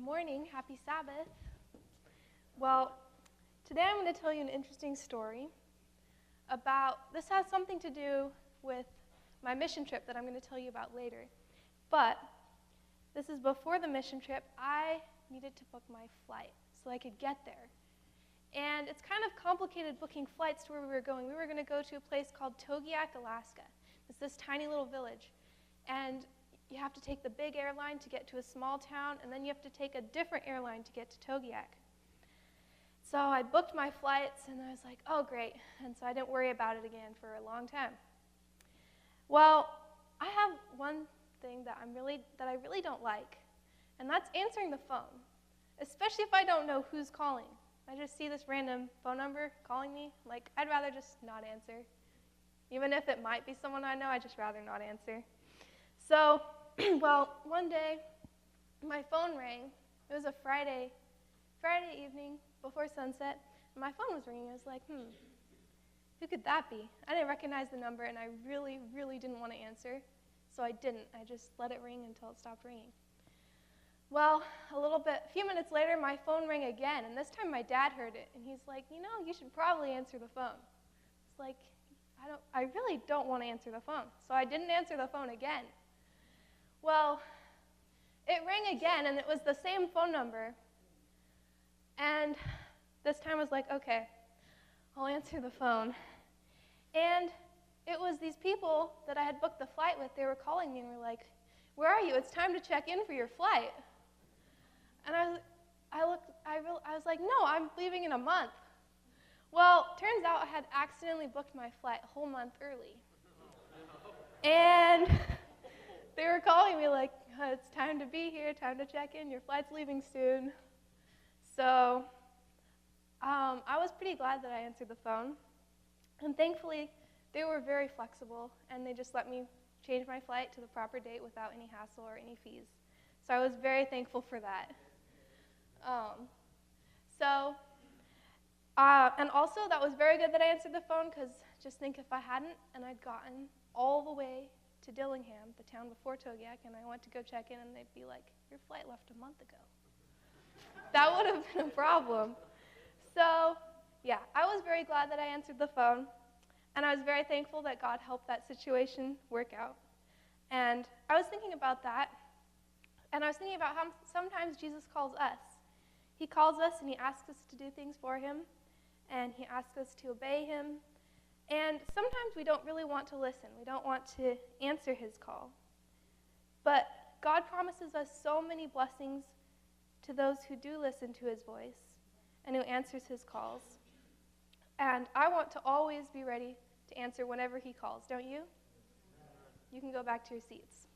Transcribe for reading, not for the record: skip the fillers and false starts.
morning. Happy Sabbath. Well, today I'm going to tell you an interesting story this has something to do with my mission trip that I'm going to tell you about later. But this is before the mission trip. I needed to book my flight so I could get there. And it's kind of complicated booking flights to where we were going. We were going to go to a place called Togiak, Alaska. It's this tiny little village. And you have to take the big airline to get to a small town, and then you have to take a different airline to get to Togiak. So I booked my flights, and I was like, oh, great. And so I didn't worry about it again for a long time. Well, I have one thing that I really don't like, and that's answering the phone, especially if I don't know who's calling. I just see this random phone number calling me. Like, I'd rather just not answer. Even if it might be someone I know, I'd just rather not answer. So, well, one day, my phone rang. It was a Friday evening before sunset, and my phone was ringing. I was like, who could that be? I didn't recognize the number, and I really, really didn't want to answer, so I didn't. I just let it ring until it stopped ringing. Well, a few minutes later, my phone rang again, and this time my dad heard it, and he's like, you should probably answer the phone. It's like, I really don't want to answer the phone, so I didn't answer the phone again. Well, it rang again, and it was the same phone number. And this time I was like, okay, I'll answer the phone. And it was these people that I had booked the flight with. They were calling me and were like, where are you? It's time to check in for your flight. And I was like, no, I'm leaving in a month. Well, turns out I had accidentally booked my flight a whole month early. And they were calling me like, it's time to be here, time to check in, your flight's leaving soon. So I was pretty glad that I answered the phone. And thankfully, they were very flexible, and they just let me change my flight to the proper date without any hassle or any fees. So I was very thankful for that. And also, that was very good that I answered the phone, because just think if I hadn't, and I'd gotten all the way to Dillingham, the town before Togiak, and I went to go check in, and they'd be like, your flight left a month ago. That would have been a problem. So, yeah, I was very glad that I answered the phone, and I was very thankful that God helped that situation work out. And I was thinking about that, and I was thinking about how sometimes Jesus calls us. He calls us, and he asks us to do things for him, and he asks us to obey him. And sometimes we don't really want to listen. We don't want to answer his call. But God promises us so many blessings to those who do listen to his voice and who answers his calls. And I want to always be ready to answer whenever he calls, don't you? You can go back to your seats.